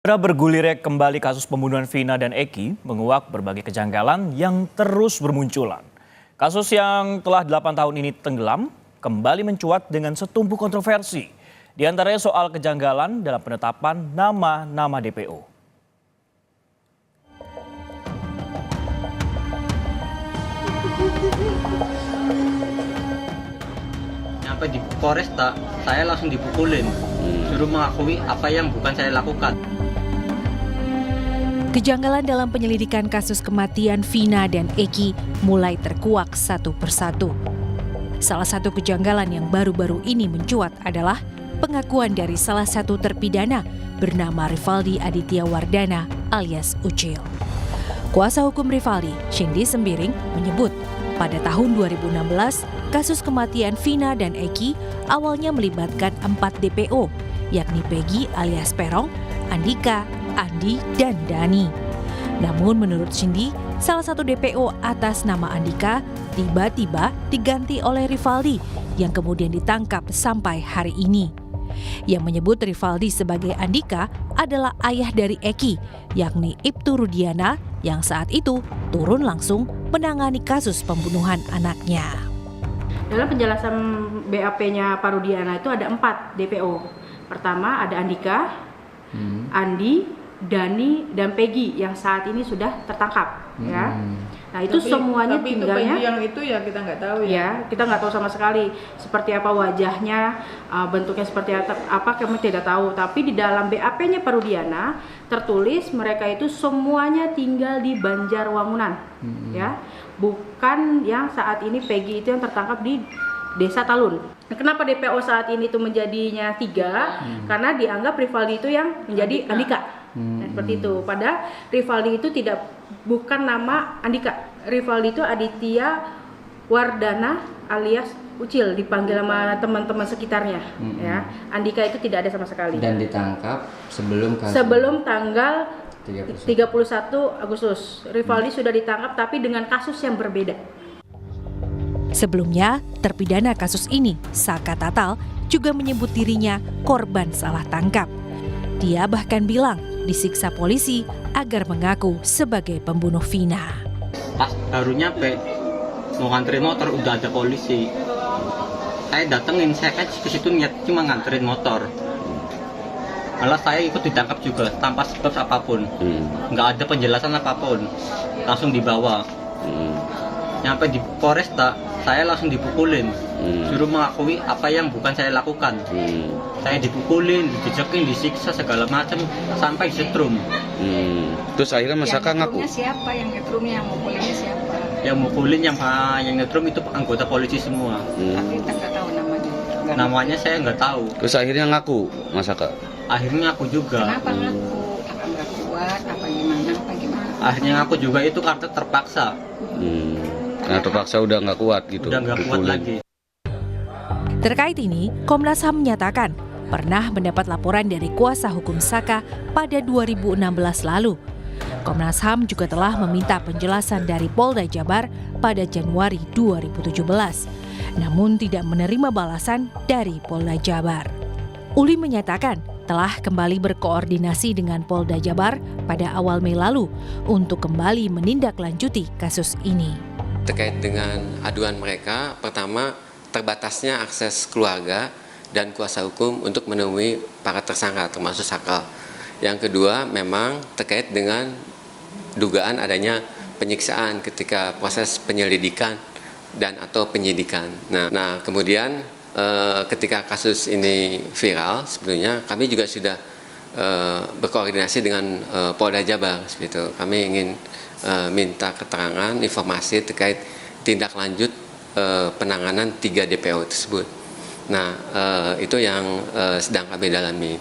Bergulirnya kembali kasus pembunuhan Vina dan Eki menguak berbagai kejanggalan yang terus bermunculan. Kasus yang telah 8 tahun ini tenggelam kembali mencuat dengan setumpuk kontroversi. Di antaranya soal kejanggalan dalam penetapan nama-nama DPO. Sampai di Polresta, saya langsung dipukulin, suruh mengakui apa yang bukan saya lakukan. Kejanggalan dalam penyelidikan kasus kematian Vina dan Eki mulai terkuak satu persatu. Salah satu kejanggalan yang baru-baru ini mencuat adalah pengakuan dari salah satu terpidana bernama Rivaldi Aditya Wardana alias Ucil. Kuasa hukum Rivaldi, Cindy Sembiring, menyebut pada tahun 2016 kasus kematian Vina dan Eki awalnya melibatkan 4 DPO, yakni Peggy alias Perong, Andika, Andi, dan Dani. Namun menurut Cindy, salah satu DPO atas nama Andika tiba-tiba diganti oleh Rivaldi yang kemudian ditangkap sampai hari ini. Yang menyebut Rivaldi sebagai Andika adalah ayah dari Eki, yakni Ibtu Rudiana yang saat itu turun langsung menangani kasus pembunuhan anaknya. Dalam penjelasan BAP-nya Pak Rudiana itu ada 4 DPO. Pertama ada Andika, Andi, Dani, dan Peggy yang saat ini sudah tertangkap, ya. Nah itu semuanya tinggalnya. Itu yang itu ya kita nggak tahu ya. Ya, kita nggak tahu sama sekali seperti apa wajahnya, bentuknya seperti apa kami tidak tahu. Tapi di dalam BAP-nya Pak Rudiana tertulis mereka itu semuanya tinggal di Banjarwangunan, ya, bukan yang saat ini Peggy itu yang tertangkap di Desa Talun. Kenapa DPO saat ini itu menjadinya 3? Karena dianggap Rivaldi itu yang menjadi Andika. Nah, seperti itu. Padahal Rivaldi itu bukan nama Andika. Rivaldi itu Aditya Wardana alias Ucil, dipanggil sama teman-teman sekitarnya. Ya, Andika itu tidak ada sama sekali. Dan ditangkap sebelum tanggal 31 Agustus. Rivaldi sudah ditangkap tapi dengan kasus yang berbeda. Sebelumnya, terpidana kasus ini, Saka Tatal, juga menyebut dirinya korban salah tangkap. Dia bahkan bilang disiksa polisi agar mengaku sebagai pembunuh Vina. Pas baru nyampe, mau nganterin motor udah ada polisi. Saya datengin, saya kan ke situ niat cuma nganterin motor. Malah saya ikut ditangkap juga tanpa sebab apapun. Nggak ada penjelasan apapun. Langsung dibawa. Nyampe di Polresta, saya langsung dipukulin, suruh mengakui apa yang bukan saya lakukan. Saya dipukulin, dijejekin, disiksa segala macam sampai disetrum. Terus akhirnya Mas Saka ngaku. Siapa yang ngetrumnya, yang mukulinnya siapa? Yang mukulin, yang nyetrum itu anggota polisi semua. Tapi kita nggak tahu namanya. Namanya saya nggak tahu. Terus akhirnya ngaku Mas Saka. Akhirnya aku juga. Kenapa ngaku? Apa nggak kuat? Apa gimana? Akhirnya aku juga itu karena terpaksa. Nah terpaksa udah nggak kuat gitu. Udah nggak kuat lagi. Terkait ini, Komnas HAM menyatakan pernah mendapat laporan dari kuasa hukum Saka pada 2016 lalu. Komnas HAM juga telah meminta penjelasan dari Polda Jabar pada Januari 2017, namun tidak menerima balasan dari Polda Jabar. Uli menyatakan telah kembali berkoordinasi dengan Polda Jabar pada awal Mei lalu untuk kembali menindaklanjuti kasus ini. Terkait dengan aduan mereka, pertama terbatasnya akses keluarga dan kuasa hukum untuk menemui para tersangka termasuk Sakal. Yang kedua memang terkait dengan dugaan adanya penyiksaan ketika proses penyelidikan dan atau penyidikan. Nah kemudian ketika kasus ini viral, sebetulnya kami juga sudah berkoordinasi dengan Polda Jabar. Gitu. Kami ingin minta keterangan, informasi terkait tindak lanjut penanganan 3 DPO tersebut. Nah, itu yang sedang kami dalami.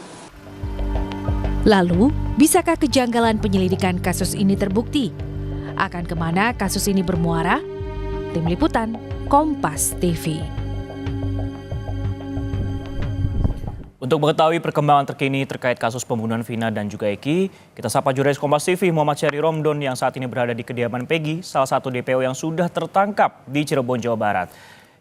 Lalu, bisakah kejanggalan penyelidikan kasus ini terbukti? Akan kemana kasus ini bermuara? Tim Liputan, Kompas TV. Untuk mengetahui perkembangan terkini terkait kasus pembunuhan Vina dan juga Eki, kita sapa jurnalis Kompas TV Muhammad Syahri Romdon yang saat ini berada di kediaman Peggy, salah satu DPO yang sudah tertangkap di Cirebon, Jawa Barat.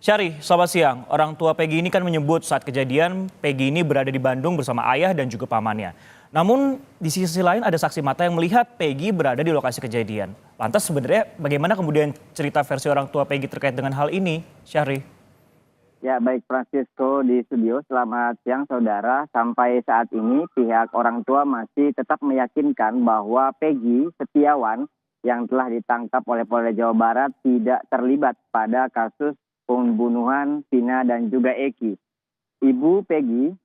Syahri, selamat siang. Orang tua Peggy ini kan menyebut saat kejadian Peggy ini berada di Bandung bersama ayah dan juga pamannya. Namun di sisi lain ada saksi mata yang melihat Peggy berada di lokasi kejadian. Lantas sebenarnya bagaimana kemudian cerita versi orang tua Peggy terkait dengan hal ini, Syahri? Ya, baik Francisco di studio. Selamat siang saudara. Sampai saat ini pihak orang tua masih tetap meyakinkan bahwa Peggy Setiawan yang telah ditangkap oleh Polda Jawa Barat tidak terlibat pada kasus pembunuhan Vina dan juga Eki. Ibu Peggy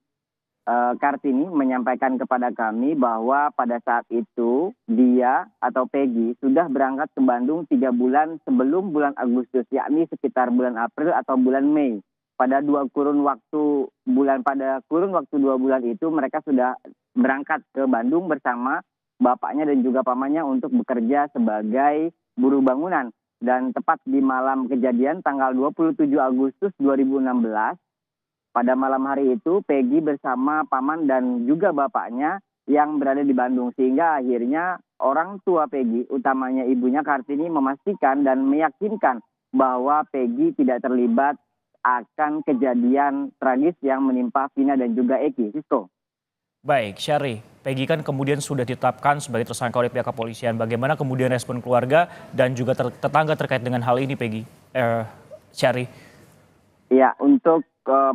Kartini menyampaikan kepada kami bahwa pada saat itu dia atau Peggy sudah berangkat ke Bandung 3 bulan sebelum bulan Agustus, yakni sekitar bulan April atau bulan Mei. Pada kurun waktu 2 bulan itu mereka sudah berangkat ke Bandung bersama bapaknya dan juga pamannya untuk bekerja sebagai buruh bangunan. Dan tepat di malam kejadian tanggal 27 Agustus 2016, pada malam hari itu Peggy bersama paman dan juga bapaknya yang berada di Bandung. Sehingga akhirnya orang tua Peggy, utamanya ibunya Kartini, memastikan dan meyakinkan bahwa Peggy tidak terlibat akan kejadian tragis yang menimpa Vina dan juga Eki. Sisko. Baik, Syahri, Peggy kan kemudian sudah ditetapkan sebagai tersangka oleh pihak kepolisian. Bagaimana kemudian respon keluarga dan juga tetangga terkait dengan hal ini, Peggy? Syahri. Ya, untuk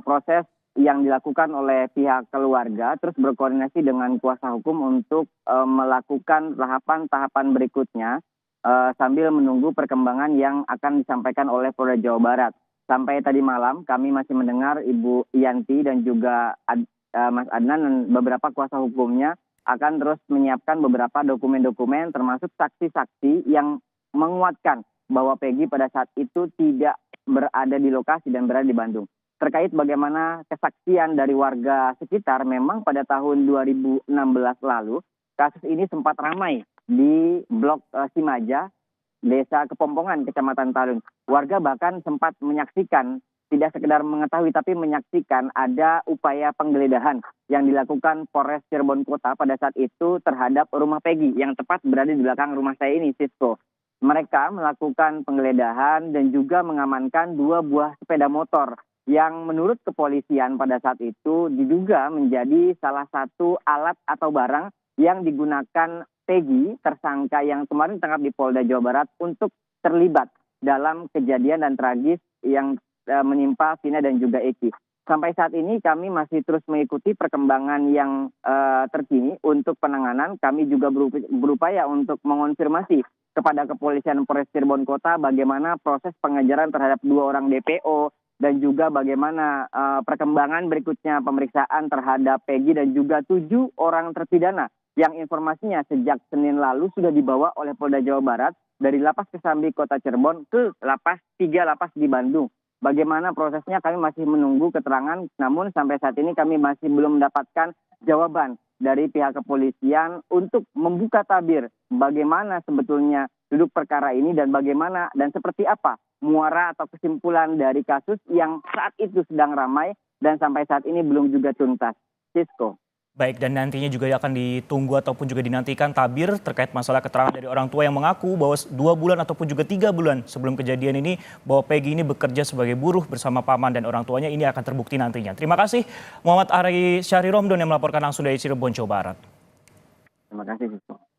proses yang dilakukan oleh pihak keluarga terus berkoordinasi dengan kuasa hukum untuk melakukan tahapan-tahapan berikutnya sambil menunggu perkembangan yang akan disampaikan oleh Polda Jawa Barat. Sampai tadi malam kami masih mendengar Ibu Yanti dan juga Mas Adnan dan beberapa kuasa hukumnya akan terus menyiapkan beberapa dokumen-dokumen termasuk saksi-saksi yang menguatkan bahwa Peggy pada saat itu tidak berada di lokasi dan berada di Bandung. Terkait bagaimana kesaksian dari warga sekitar, memang pada tahun 2016 lalu kasus ini sempat ramai di Blok Simaja, Desa Kepompongan, Kecamatan Talun. Warga bahkan sempat menyaksikan, tidak sekedar mengetahui tapi menyaksikan ada upaya penggeledahan yang dilakukan Polres Cirebon Kota pada saat itu terhadap rumah Peggy yang tepat berada di belakang rumah saya ini, Sisko. Mereka melakukan penggeledahan dan juga mengamankan 2 buah sepeda motor yang menurut kepolisian pada saat itu diduga menjadi salah satu alat atau barang yang digunakan Peggy, tersangka yang kemarin ditangkap di Polda Jawa Barat, untuk terlibat dalam kejadian dan tragis yang menimpa Vina dan juga Eki. Sampai saat ini kami masih terus mengikuti perkembangan yang terkini untuk penanganan. Kami juga berupaya untuk mengonfirmasi kepada kepolisian Polres Cirebon Kota bagaimana proses pengejaran terhadap 2 orang DPO dan juga bagaimana perkembangan berikutnya pemeriksaan terhadap Peggy dan juga 7 orang terpidana yang informasinya sejak Senin lalu sudah dibawa oleh Polda Jawa Barat dari Lapas Kesambi Kota Cirebon ke 3 lapas di Bandung. Bagaimana prosesnya kami masih menunggu keterangan, namun sampai saat ini kami masih belum mendapatkan jawaban dari pihak kepolisian untuk membuka tabir bagaimana sebetulnya duduk perkara ini dan bagaimana dan seperti apa muara atau kesimpulan dari kasus yang saat itu sedang ramai dan sampai saat ini belum juga tuntas. Sisko. Baik, dan nantinya juga akan ditunggu ataupun juga dinantikan tabir terkait masalah keterangan dari orang tua yang mengaku bahwa 2 bulan ataupun juga 3 bulan sebelum kejadian ini bahwa Peggy ini bekerja sebagai buruh bersama paman dan orang tuanya. Ini akan terbukti nantinya. Terima kasih Muhammad Ari Syahri Romdon yang melaporkan langsung dari Cirebon, Jawa Barat. Terima kasih, Sisko.